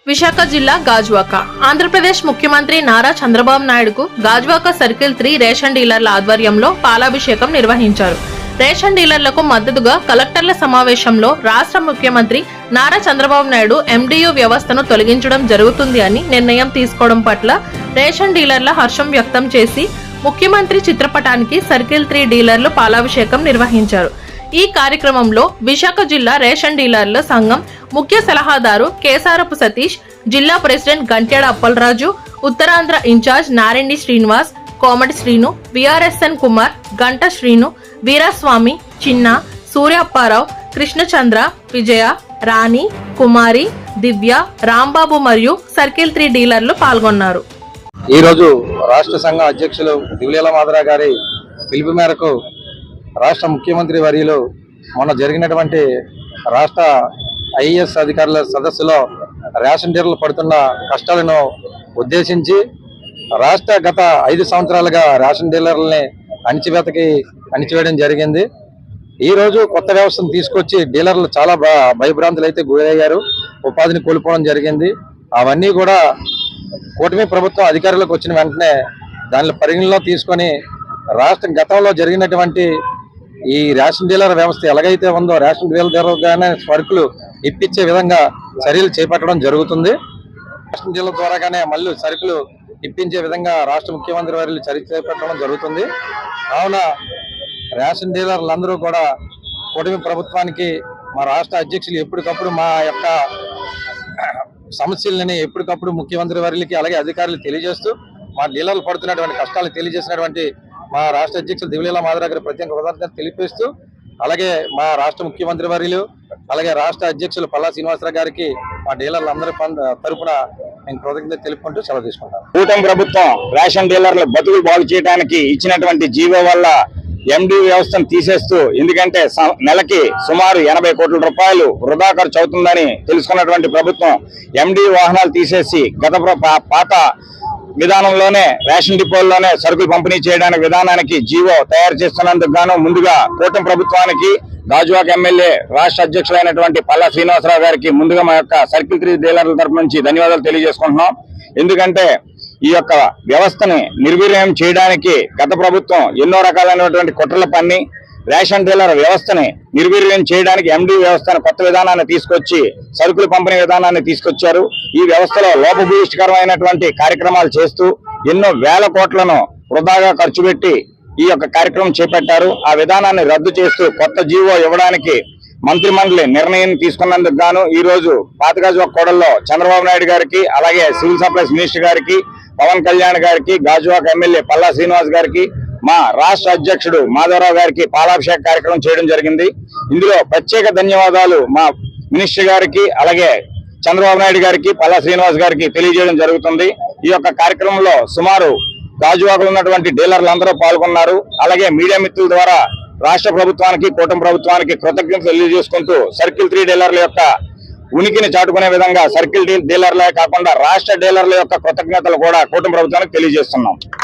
విశాఖ జిల్లా గాజువాక ఆంధ్రప్రదేశ్ ముఖ్యమంత్రి నారా చంద్రబాబు నాయుడుకు గాజువాక సర్కిల్ 3 రేషన్ డీలర్ల ఆధ్వర్యంలో పాలాభిషేకం నిర్వహించారు. రేషన్ డీలర్లకు మద్దతుగా కలెక్టర్ల సమావేశంలో రాష్ట్ర ముఖ్యమంత్రి నారా చంద్రబాబు నాయుడు ఎండియు వ్యవస్థను తొలగించడం జరుగుతుంది అని నిర్ణయం తీసుకోవడం పట్ల రేషన్ డీలర్ల హర్షం వ్యక్తం చేసి ముఖ్యమంత్రి చిత్రపటానికి సర్కిల్ 3 డీలర్లు పాలాభిషేకం నిర్వహించారు. ఈ కార్యక్రమంలో విశాఖ జిల్లా రేషన్ డీలర్ల సంఘం ముఖ్య సలహాదారు కేసారపు సతీష్, జిల్లా ప్రెసిడెంట్ గంట్యాడ అప్పలరాజు, ఉత్తరాంధ్ర ఇన్ఛార్జ్ నారెండి శ్రీనివాస్, కోమటి శ్రీను, విఆర్ఎస్ఎన్ కుమార్, గంట శ్రీను, వీరాస్వామి, చిన్న, సూర్యప్పారావు, కృష్ణచంద్ర, విజయ, రాణి, కుమారి, దివ్య, రాంబాబు మరియు సర్కిల్ 3 డీలర్లు పాల్గొన్నారు. ఈ రోజు రాష్ట్ర సంఘ అధ్యక్షులు దివ్లీల మాధరా గారి పిలుపు మేరకు రాష్ట్ర ముఖ్యమంత్రి వర్యులు మొన్న జరిగినటువంటి రాష్ట్ర ఐఏఎస్ అధికారుల సదస్సులో రేషన్ డీలర్లు పడుతున్న కష్టాలను ఉద్దేశించి రాష్ట్ర గత 5 సంవత్సరాలుగా రేషన్ డీలర్లని అణిచివేయడం జరిగింది. ఈ రోజు కొత్త వ్యవస్థను తీసుకొచ్చి డీలర్లు చాలా భయభ్రాంతులు అయితే గురయ్యారు, ఉపాధిని కోల్పోవడం జరిగింది. అవన్నీ కూడా కూటమి ప్రభుత్వం అధికారులకు వచ్చిన వెంటనే దానిలో పరిగణలో తీసుకొని రాష్ట్ర గతంలో జరిగినటువంటి ఈ రేషన్ డీలర్ వ్యవస్థ ఎలాగైతే ఉందో రేషన్ డీలర్ సరుకులు ఇప్పించే విధంగా చర్యలు చేపట్టడం జరుగుతుంది. రేషన్ డీలర్ ద్వారాగానే మళ్ళీ సరుకులు ఇప్పించే విధంగా రాష్ట్ర ముఖ్యమంత్రి వారిని చర్య చేపట్టడం జరుగుతుంది. కావున రేషన్ డీలర్లందరూ కూడా కూటమి ప్రభుత్వానికి మా రాష్ట్ర అధ్యక్షులు ఎప్పటికప్పుడు మా యొక్క సమస్యలని ఎప్పటికప్పుడు ముఖ్యమంత్రి వారికి అలాగే అధికారులు తెలియజేస్తూ మా డీలర్లు పడుతున్నటువంటి కష్టాలను తెలియజేసినటువంటి మా రాష్ట్ర అధ్యక్షులు దివ్లీల మాధరా గారి ప్రత్యేక కృతజ్ఞతలు తెలియజేస్తూ అలాగే మా రాష్ట్ర ముఖ్యమంత్రి వర్యులు అలాగే రాష్ట్ర అధ్యక్షులు పల్లా శ్రీనివాసరావు గారికి మా డీలర్లందరి తరఫున నేను కృతజ్ఞత తెలుపుకుంటూ సెలవు తీసుకుంటాను. కూటమి ప్రభుత్వం రేషన్ డీలర్ల బతుకులు బాగు చేయడానికి ఇచ్చినటువంటి జీవో వల్ల ఎండి వ్యవస్థను తీసేస్తూ, ఎందుకంటే నెలకి సుమారు 80 కోట్ల రూపాయలు వృధా ఖర్చు అవుతుందని తెలుసుకున్నటువంటి ప్రభుత్వం ఎండి వాహనాలు తీసేసి గత పాత విధానంలోనే రేషన్ డిపోల్లోనే సరుకులు పంపిణీ చేయడానికి విధానానికి జీవో తయారు చేస్తున్నందుకు గాను ముందుగా కూటమి ప్రభుత్వానికి గాజువాక ఎమ్మెల్యే రాష్ట్ర అధ్యక్షులైనటువంటి పల్లా శ్రీనివాసరావు గారికి ముందుగా మా యొక్క సర్కిల్ 3 డీలర్ల తరపు నుంచి ధన్యవాదాలు తెలియజేసుకుంటున్నాం. ఎందుకంటే ఈ యొక్క వ్యవస్థని నిర్వీర్యం చేయడానికి గత ప్రభుత్వం ఎన్నో రకాలైనటువంటి కుట్రల పన్ని రేషన్ డీలర్ వ్యవస్థని నిర్వీర్యం చేయడానికి ఎండి వ్యవస్థను కొత్త విధానాన్ని తీసుకొచ్చి సరుకులు పంపిణీ విధానాన్ని తీసుకొచ్చారు. ఈ వ్యవస్థలో లోపభూయిష్టకరమైనటువంటి కార్యక్రమాలు చేస్తూ ఎన్నో వేల కోట్లను వృధాగా ఖర్చు పెట్టి ఈ యొక్క కార్యక్రమం చేపట్టారు. ఆ విధానాన్ని రద్దు చేస్తూ కొత్త జీవో ఇవ్వడానికి మంత్రి మండలి నిర్ణయం తీసుకున్నందుకు గాను ఈ రోజు పాతగాజువాక కోడల్లో చంద్రబాబు నాయుడు గారికి అలాగే సివిల్ సప్లైస్ మినిస్టర్ గారికి పవన్ కళ్యాణ్ గారికి గాజువాక ఎమ్మెల్యే పల్లా శ్రీనివాస్ గారికి మా రాష్ట్ర అధ్యక్షుడు మాధవరావు గారికి పాలాభిషేక కార్యక్రమం చేయడం జరిగింది. ఇందులో ప్రత్యేక ధన్యవాదాలు మా మినిస్టర్ గారికి అలాగే చంద్రబాబు నాయుడు గారికి పల్లా శ్రీనివాస్ గారికి తెలియజేయడం జరుగుతుంది. ఈ యొక్క కార్యక్రమంలో సుమారు గాజువాకలో ఉన్నటువంటి డీలర్లందరూ పాల్గొన్నారు. అలాగే మీడియా మిత్రుల ద్వారా రాష్ట్ర ప్రభుత్వానికి కూటమి ప్రభుత్వానికి కృతజ్ఞతలు తెలియజేసుకుంటూ సర్కిల్ 3 డీలర్ల యొక్క ఉనికిని చాటుకునే విధంగా సర్కిల్ డీలర్లే కాకుండా రాష్ట్ర డీలర్ల యొక్క కృతజ్ఞతలు కూడా కూటమి ప్రభుత్వానికి తెలియజేస్తున్నాం.